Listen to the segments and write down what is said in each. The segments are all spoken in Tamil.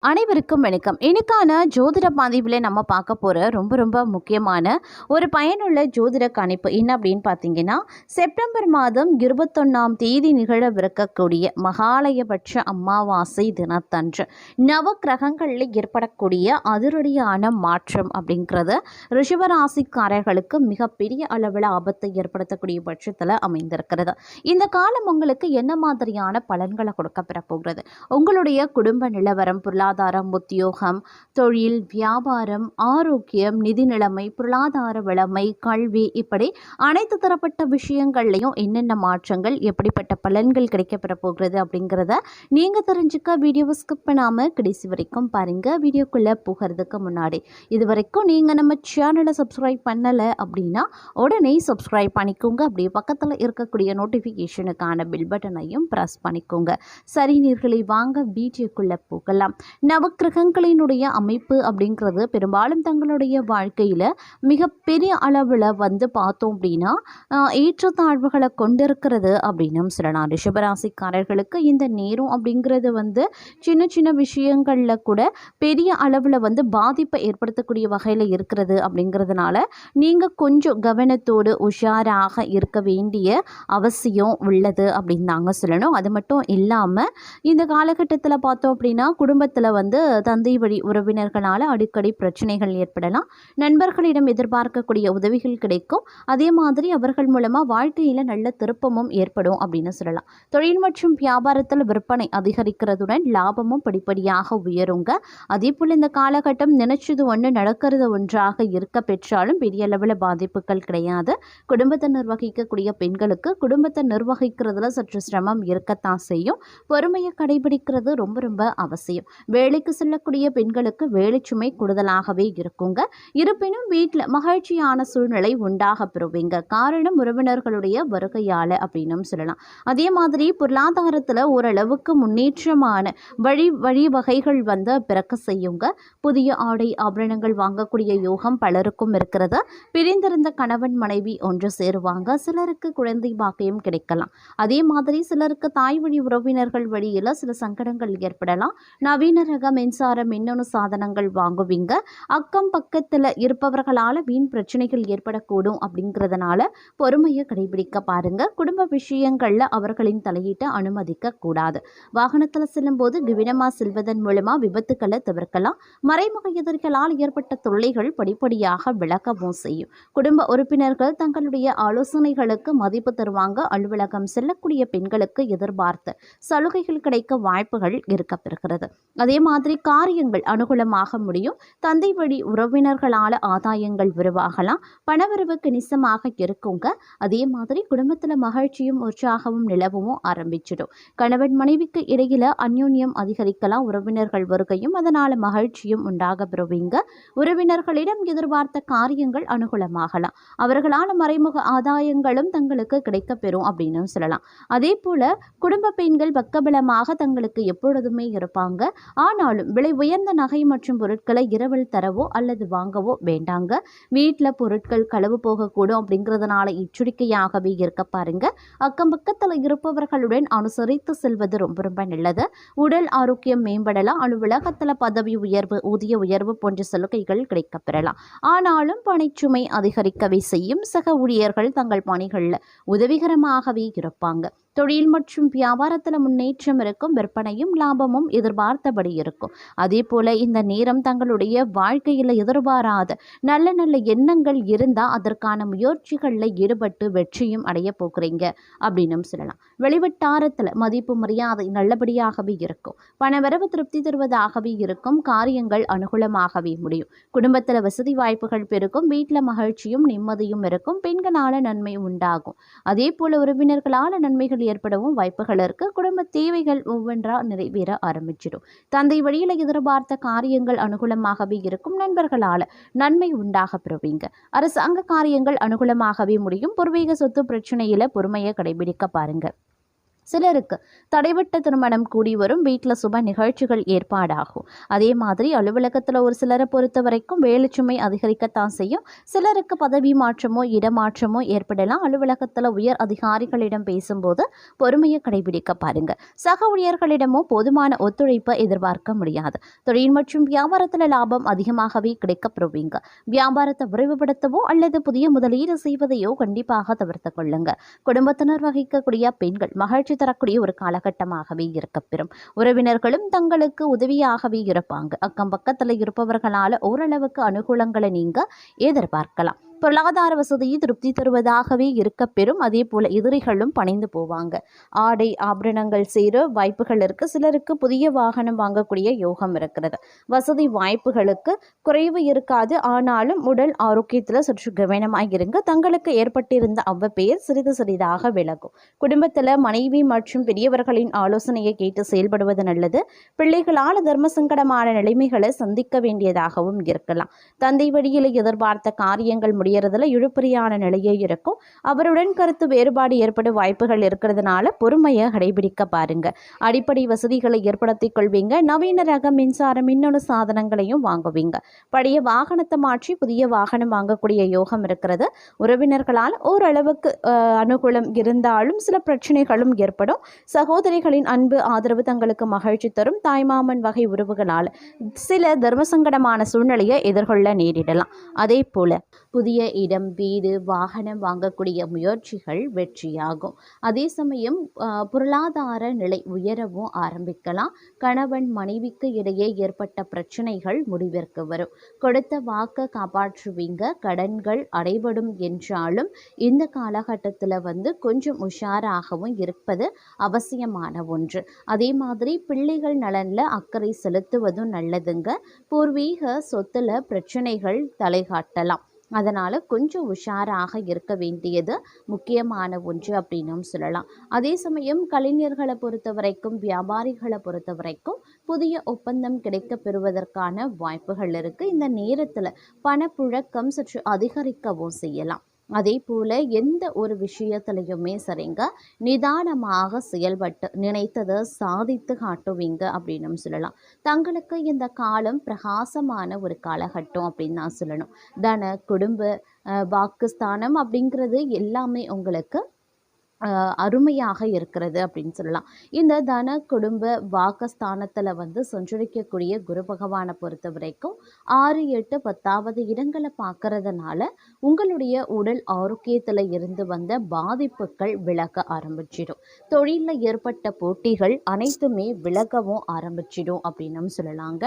அனைவருக்கும் வணக்கம். இன்னைக்கான ஜோதிட பதிவில் நம்ம பார்க்க போகிற ரொம்ப ரொம்ப முக்கியமான ஒரு பயனுள்ள ஜோதிட கணிப்பு என்ன அப்படின்னு பார்த்தீங்கன்னா, செப்டம்பர் மாதம் 21ஆம் தேதி நிகழவிருக்கக்கூடிய மகாலயபட்ச அமாவாசை தினத்தன்று நவ கிரகங்களில் ஏற்படக்கூடிய அதிரடியான மாற்றம் அப்படிங்கிறது ரிஷபராசிக்காரர்களுக்கு மிகப்பெரிய அளவில் ஆபத்தை ஏற்படுத்தக்கூடிய பட்சத்தில் அமைந்திருக்கிறது. இந்த காலம் உங்களுக்கு என்ன மாதிரியான பலன்களை கொடுக்கப்பெற போகிறது? உங்களுடைய குடும்ப நிலவரம், பொருளாதாரம், உத்தியோகம், தொழில், வியாபாரம், ஆரோக்கியம், நிதி நிலைமை, பொருளாதார வளமை, கல்வி, இப்படி அனைத்து தரப்பட்ட விஷயங்கள்லையும் என்னென்ன மாற்றங்கள், எப்படிப்பட்ட பலன்கள் கிடைக்கப்பெற போகிறது அப்படிங்கிறத நீங்க தெரிஞ்சுக்க வீடியோவை ஸ்கிப் பண்ணாம கடைசி வரைக்கும் பாருங்க. வீடியோக்குள்ள போகிறதுக்கு முன்னாடி இது வரைக்கும் நீங்க நம்ம சேனலை சப்ஸ்கிரைப் பண்ணலை அப்படின்னா உடனே சப்ஸ்கிரைப் பண்ணிக்கோங்க. அப்படியே பக்கத்தில் இருக்கக்கூடிய நோட்டிஃபிகேஷனுக்கான பில் பட்டனையும் ப்ரெஸ் பண்ணிக்கோங்க. சரி நேயர்களே, வாங்க வீடியோக்குள்ள போகலாம். நவக்கிரகங்களினுடைய அமைப்பு அப்படிங்கிறது பெரும்பாலும் தங்களுடைய வாழ்க்கையில் மிகப்பெரிய அளவில் பார்த்தோம் அப்படின்னா ஏற்றத்தாழ்வுகளை கொண்டிருக்கிறது அப்படின்னு சொல்லலாம். ரிஷபராசிக்காரர்களுக்கு இந்த நேரம் அப்படிங்கிறது சின்ன சின்ன விஷயங்களில் கூட பெரிய அளவில் பாதிப்பை ஏற்படுத்தக்கூடிய வகையில் இருக்கிறது. அப்படிங்கிறதுனால நீங்கள் கொஞ்சம் கவனத்தோடு உஷாராக இருக்க வேண்டிய அவசியம் உள்ளது அப்படின்னு தாங்க சொல்லணும். அது மட்டும் இல்லாமல் இந்த காலகட்டத்தில் பார்த்தோம் அப்படின்னா குடும்பத்தில் தந்தை வழி உறவினர்களால் அடிக்கடி பிரச்சனைகள் ஏற்படலாம். நண்பர்களிடம் எதிர்பார்க்கக்கூடிய உதவிகள் கிடைக்கும். அதே மாதிரி அவர்கள் மூலமாக வாழ்க்கையில் நல்ல திருப்பமும் ஏற்படும் அப்படின்னு சொல்லலாம். தொழில் மற்றும் வியாபாரத்தில் விற்பனை அதிகரிக்கிறதுடன் லாபமும் படிப்படியாக உயருங்க. அதே போல் இந்த காலகட்டம் நினைச்சது ஒன்று நடக்கிறது ஒன்றாக இருக்க பெற்றாலும் பெரிய அளவில் பாதிப்புகள் கிடையாது. குடும்பத்தை நிர்வகிக்கக்கூடிய பெண்களுக்கு குடும்பத்தை நிர்வகிக்கிறதுல சற்று சிரமம் இருக்கத்தான் செய்யும். பொறுமையை கடைபிடிக்கிறது ரொம்ப ரொம்ப அவசியம். வேலைக்கு செல்லக்கூடிய பெண்களுக்கு வேலை சுமை கூடுதலாகவே இருக்குங்க. இருப்பினும் வீட்டில் மகிழ்ச்சியான சூழ்நிலை உண்டாக பெறுவீங்க. காரணம் உறவினர்களுடைய வருகையால் அப்படின்னு சொல்லலாம். அதே மாதிரி பொருளாதாரத்தில் ஓரளவுக்கு முன்னேற்றமான வழிவகைகள் பிறக்க செய்யுங்க. புதிய ஆடை ஆபரணங்கள் வாங்கக்கூடிய யோகம் பலருக்கும் இருக்கிறது. பிரிந்திருந்த கணவன் மனைவி ஒன்று சேருவாங்க. சிலருக்கு குழந்தை பாக்கியம் கிடைக்கலாம். அதே மாதிரி சிலருக்கு தாய் வழி உறவினர்கள் வழியில் சில சங்கடங்கள் ஏற்படலாம். நவீன ரக மின்சார மின்னணு சாதனங்கள் வாங்குவீங்க. அக்கம் பக்கத்தில் இருப்பவர்களால் வீண் பிரச்சனைகள் ஏற்படக்கூடும். அப்படிங்கிறதுனால பொறுமையை கடைபிடிக்க பாருங்க. குடும்ப விஷயங்களில் அவர்களின் தலையீட்டை அனுமதிக்க கூடாது. வாகனத்தில் செல்லும் போது கவனமாக செல்வதன் மூலமாக விபத்துக்களை தவிர்க்கலாம். மறைமுக எதிரிகளால் ஏற்பட்ட தொல்லைகள் படிப்படியாக விலகவும் செய்யும். குடும்ப உறுப்பினர்கள் தங்களுடைய ஆலோசனைகளுக்கு மதிப்பு தருவாங்க. அலுவலகம் செல்லக்கூடிய பெண்களுக்கு எதிர்பார்த்த சலுகைகள் கிடைக்க வாய்ப்புகள் இருக்கப்பெறுகிறது. அதே மாதிரி காரியங்கள் அனுகூலமாக முடியும். தந்தை வழி உறவினர்களால் ஆதாயங்கள் உருவாகலாம். பணவரவு கணிசமாக இருக்குங்க. அதே மாதிரி குடும்பத்தில் மகிழ்ச்சியும் உற்சாகமும் நிலவும் ஆரம்பிச்சிடும். கணவன் மனைவிக்கு இடையில அந்யோன்யம் அதிகரிக்கலாம். உறவினர்கள் வருகையும் அதனால மகிழ்ச்சியும் உண்டாக பெறுவீங்க. உறவினர்களிடம் எதிர்பார்த்த காரியங்கள் அனுகூலமாகலாம். அவர்களால் மறைமுக ஆதாயங்களும் தங்களுக்கு கிடைக்கப்பெறும் அப்படின்னு சொல்லலாம். அதே போல குடும்ப பெண்கள் பக்கபலமாக தங்களுக்கு எப்பொழுதுமே இருப்பாங்க. ஆனாலும் விலை உயர்ந்த நகை மற்றும் பொருட்களை இரவில் தரவோ அல்லது வாங்கவோ வேண்டாங்க. வீட்டில் பொருட்கள் களவு போகக்கூடும். அப்படிங்கிறதுனால எச்சரிக்கையாகவே இருக்க பாருங்க. அக்கம் பக்கத்தில் இருப்பவர்களுடன் அனுசரித்து செல்வது ரொம்ப ரொம்ப நல்லது. உடல் ஆரோக்கியம் மேம்படலாம். அலுவலகத்தில் பதவி உயர்வு, ஊதிய உயர்வு போன்ற சலுகைகள் கிடைக்கப்பெறலாம். ஆனாலும் பணிச்சுமை அதிகரிக்கவே செய்யும். சக ஊழியர்கள் தங்கள் பணிகளில் உதவிகரமாகவே இருப்பாங்க. தொழில் மற்றும் வியாபாரத்தில் முன்னேற்றம் இருக்கும். விற்பனையும் லாபமும் எதிர்பார்த்தபடி இருக்கும். அதே போல இந்த நேரம் தங்களுடைய வாழ்க்கையில் எதிர்பாராத நல்ல நல்ல எண்ணங்கள் இருந்தால் அதற்கான முயற்சிகளில் ஈடுபட்டு வெற்றியும் அடைய போகிறீங்க அப்படின்னு சொல்லலாம். வெளிவட்டாரத்தில் மதிப்பு மரியாதை நல்லபடியாகவே இருக்கும். பணவரவு திருப்தி தருவதாகவே இருக்கும். காரியங்கள் அனுகூலமாகவே முடியும். குடும்பத்தில் வசதி வாய்ப்புகள் பெருக்கும். வீட்டில் மகிழ்ச்சியும் நிம்மதியும் இருக்கும். பெண்களால் நன்மை உண்டாகும். அதே போல உறவினர்களால் நன்மைகள் ஏற்படவும் வாய்ப்புகள் இருக்கு. குடும்ப தேவைகள் ஒவ்வொன்றா நிறைவேற ஆரம்பிச்சிடும். தந்தை வழியில் எதிர்பார்த்த காரியங்கள் அனுகூலமாகவே இருக்கும். நண்பர்களால் நன்மை உண்டாக பெறுவீங்க. அரசாங்க காரியங்கள் அனுகூலமாகவே முடியும். பூர்வீக சொத்து பிரச்சனையில பொறுமையை கடைபிடிக்க பாருங்க. சிலருக்கு தடைபட்ட திருமணம் கூடி வரும், வீட்டில் சுப நிகழ்ச்சிகள் ஏற்பாடாகும். அதே மாதிரி அலுவலகத்தில் ஒரு சிலரை பொறுத்த வரைக்கும் வேலைச்சுமை அதிகரிக்கத்தான் செய்யும். சிலருக்கு பதவி மாற்றமோ இடமாற்றமோ ஏற்படலாம். அலுவலகத்தில் உயர் அதிகாரிகளிடம் பேசும்போது பொறுமையை கடைபிடிக்க பாருங்க. சக ஊழியர்களிடமும் போதுமான ஒத்துழைப்பை எதிர்பார்க்க முடியாது. தொழில் மற்றும் வியாபாரத்தில் லாபம் அதிகமாகவே கிடைக்கப்பெறுவீங்க. வியாபாரத்தை விரைவுபடுத்தவோ அல்லது புதிய முதலீடு செய்வதையோ கண்டிப்பாக தவிர்த்து கொள்ளுங்க. குடும்பத்தினர் வகிக்கக்கூடிய பெண்கள் மகிழ்ச்சி தரக்கூடிய ஒரு காலகட்டமாகவே இருக்கப்பெறும். உறவினர்களும் தங்களுக்கு உதவியாகவே இருப்பாங்க. அக்கம் பக்கத்தில் இருப்பவர்களால் ஓரளவுக்கு அனுகூலங்களை நீங்க எதிர்பார்க்கலாம். பொருளாதார வசதி திருப்தி தருவதாகவே இருக்கப்பெறும். அதே போல எதிரிகளும் பணிந்து போவாங்க. ஆடை ஆபரணங்கள் சேர வாய்ப்புகள் இருக்கு. சிலருக்கு புதிய வாகனம் வாங்கக்கூடிய யோகம் இருக்கிறது. வசதி வாய்ப்புகளுக்கு குறைவு இருக்காது. ஆனாலும் உடல் ஆரோக்கியத்தில் சற்று கவனமாக இருங்க. தங்களுக்கு ஏற்பட்டிருந்த அவ்வப்பெயர் சிறிது சிறிதாக விலகும். குடும்பத்தில் மனைவி மற்றும் பெரியவர்களின் ஆலோசனையை கேட்டு செயல்படுவது நல்லது. பிள்ளைகளால் தர்ம சங்கடமான நிலைமைகளை சந்திக்க வேண்டியதாகவும் இருக்கலாம். தந்தை வழியில் எதிர்பார்த்த காரியங்கள் முடியறதுல இழுபறியான நிலையே இருக்கும். அவருடன் கருத்து வேறுபாடு ஏற்பட வாய்ப்புகள் இருக்கிறதுனால பொறுமையை கடைபிடிக்க பாருங்க. அடிப்படை வசதிகளை ஏற்படுத்திக் கொள்வீங்க. நவீன ரக மின்சார மின்னணு சாதனங்களையும் வாங்குவீங்க. பழைய வாகனத்தை மாற்றி புதிய வாகனம் வாங்கக்கூடிய யோகம் இருக்கிறது. உறவினர்களால் ஓரளவுக்கு அனுகூலம் இருந்தாலும் சில பிரச்சனைகளும் ஏற்படும். சகோதரிகளின் அன்பு ஆதரவு தங்களுக்கு மகிழ்ச்சி தரும். தாய்மாமன் வகை உறவுகளால் சில தர்மசங்கடமான சூழ்நிலையை எதிர்கொள்ள நேரிடலாம். அதே போல புதிய இடம், வீடு, வாகனம் வாங்கக்கூடிய முயற்சிகள் வெற்றியாகும். அதே சமயம் பொருளாதார நிலை உயரவும் ஆரம்பிக்கலாம். கணவன் மனைவிக்கு இடையே ஏற்பட்ட பிரச்சனைகள் முடிவிற்கு வரும். கொடுத்த வாக்கை காப்பாற்றுவீங்க. கடன்கள் அடைபடும் என்றாலும் இந்த காலகட்டத்தில் கொஞ்சம் உஷாராகவும் இருப்பது அவசியமான ஒன்று. அதே மாதிரி பிள்ளைகள் நலனில் அக்கறை செலுத்துவதும் நல்லதுங்க. பூர்வீக சொத்துல பிரச்சனைகள் தலைகாட்டலாம். அதனால் கொஞ்சம் உஷாராக இருக்க வேண்டியது முக்கியமான ஒன்று அப்படின்னும் சொல்லலாம். அதே சமயம் கலைஞர்களை பொறுத்த வரைக்கும், வியாபாரிகளை பொறுத்த வரைக்கும் புதிய ஒப்பந்தம் கிடைக்க பெறுவதற்கான வாய்ப்புகள் இருக்குது. இந்த நேரத்தில் பணப்புழக்கம் சற்று அதிகரிக்கவும் செய்யலாம். அதே போல் எந்த ஒரு விஷயத்துலையுமே சரிங்க, நிதானமாக செயல்பட்டு நினைத்ததை சாதித்து காட்டுவீங்க அப்படின்னு சொல்லலாம். தங்களுக்கு இந்த காலம் பிரகாசமான ஒரு காலகட்டம் அப்படின்னு தான் சொல்லணும். தன குடும்ப வாக்குஸ்தானம் அப்படிங்கிறது எல்லாமே உங்களுக்கு அருமையாக இருக்கிறது அப்படின்னு சொல்லலாம். இந்த தன குடும்ப வாக்கஸ்தானத்தில் சஞ்சரிக்கக்கூடிய குரு பகவானை பொறுத்த வரைக்கும் 6, 8, 10வது இடங்களை பார்க்கறதுனால உங்களுடைய உடல் ஆரோக்கியத்தில் இருந்து வந்த பாதிப்புகள் விலக ஆரம்பிச்சிடும். தொழிலில் ஏற்பட்ட போட்டிகள் அனைத்துமே விலகவும் ஆரம்பிச்சிடும் அப்படின்னு சொல்லலாங்க.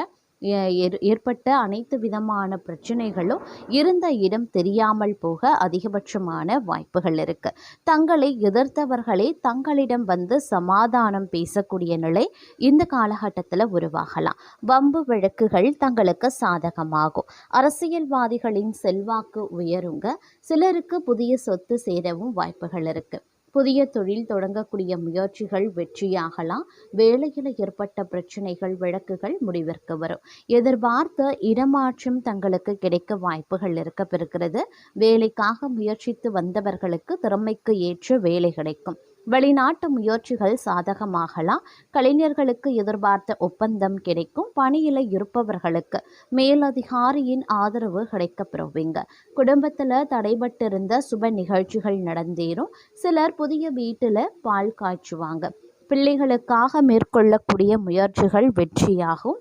ஏற்பட்ட அனைத்து விதமான பிரச்சனைகளும் இருந்த இடம் தெரியாமல் போக அதிகபட்சமான வாய்ப்புகள் இருக்கு. தங்களை எதிர்த்தவர்களே தங்களிடம் சமாதானம் பேசக்கூடிய நிலை இந்த காலகட்டத்தில் உருவாகலாம். வம்பு வழக்குகள் தங்களுக்கு சாதகமாகும். அரசியல்வாதிகளின் செல்வாக்கு உயருங்க. சிலருக்கு புதிய சொத்து சேரவும் வாய்ப்புகள் இருக்கு. புதிய தொழில் தொடங்கக்கூடிய முயற்சிகள் வெற்றியாகலாம். வேலையில் ஏற்பட்ட பிரச்சனைகள் வழக்குகள் முடிவிற்கு வரும். எதிர்பார்த்த இடமாற்றம் தங்களுக்கு கிடைக்க வாய்ப்புகள் இருக்க பெறுகிறது. வேலைக்காக முயற்சித்து வந்தவர்களுக்கு திறமைக்கு ஏற்ற வேலை கிடைக்கும். வெளிநாட்டு முயற்சிகள் சாதகமாகலாம். கலைஞர்களுக்கு எதிர்பார்த்த ஒப்பந்தம் கிடைக்கும். பணியில் இருப்பவர்களுக்கு மேலதிகாரியின் ஆதரவு கிடைக்கப்பெறுவீங்க. குடும்பத்தில் தடைபட்டிருந்த சுப நிகழ்ச்சிகள் நடந்தேறும். சிலர் புதிய வீட்டில் பால் காய்ச்சுவாங்க. பிள்ளைகளுக்காக மேற்கொள்ளக்கூடிய முயற்சிகள் வெற்றியாகும்.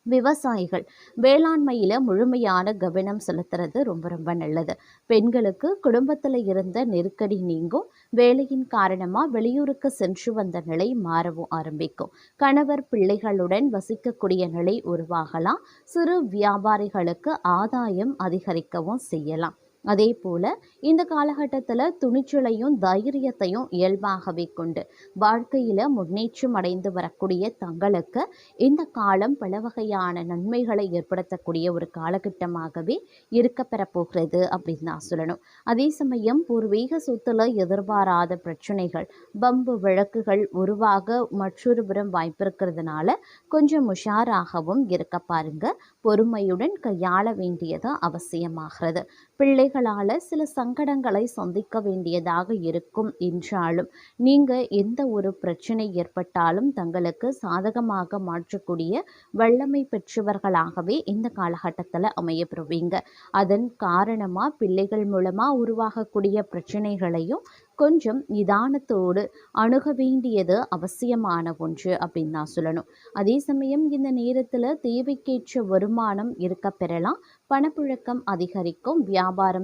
விவசாயிகள் வேளாண்மையில் முழுமையான கவனம் செலுத்துறது ரொம்ப ரொம்ப நல்லது. பெண்களுக்கு குடும்பத்தில் இருந்த நெருக்கடி நீங்கும். வேலையின் காரணமாக வெளியூருக்கு சென்று வந்த நிலை மாறவும் ஆரம்பிக்கும். கணவர் பிள்ளைகளுடன் வசிக்கக்கூடிய நிலை உருவாகலாம். சிறு வியாபாரிகளுக்கு ஆதாயம் அதிகரிக்கவும் செய்யலாம். அதே போல் இந்த காலகட்டத்தில் துணிச்சலையும் தைரியத்தையும் இயல்பாகவே கொண்டு வாழ்க்கையில் முன்னேற்றம் அடைந்து வரக்கூடிய தங்களுக்கு இந்த காலம் பல வகையான நன்மைகளை ஏற்படுத்தக்கூடிய ஒரு காலகட்டமாகவே இருக்க போகிறது அப்படின்னு தான் சொல்லணும். அதே சமயம் பூர்வீக சொத்துல எதிர்பாராத பிரச்சனைகள், பம்பு வழக்குகள் உருவாக மற்றொரு புறம் வாய்ப்பு இருக்கிறதுனால கொஞ்சம் உஷாராகவும் இருக்க பாருங்க. பொறுமையுடன் கையாள வேண்டியது அவசியமாகிறது. பிள்ளைகள் பிள்ளைகளால் சில சங்கடங்களை சந்திக்க வேண்டியதாக இருக்கும் என்றாலும் நீங்கள் எந்த ஒரு பிரச்சனை ஏற்பட்டாலும் தங்களுக்கு சாதகமாக மாற்றக்கூடிய வல்லமை பெற்றவர்களாகவே இந்த காலகட்டத்தில் அமையப்பெறுவீங்க. அதன் காரணமாக பிள்ளைகள் மூலமாக உருவாகக்கூடிய பிரச்சனைகளையும் கொஞ்சம் நிதானத்தோடு அணுக வேண்டியது அவசியமான ஒன்று அப்படின்னு நான் சொல்லணும். அதே சமயம் இந்த நேரத்தில் தேவைக்கேற்ற வருமானம் இருக்க பெறலாம். பணப்புழக்கம் அதிகரிக்கும். வியாபாரம்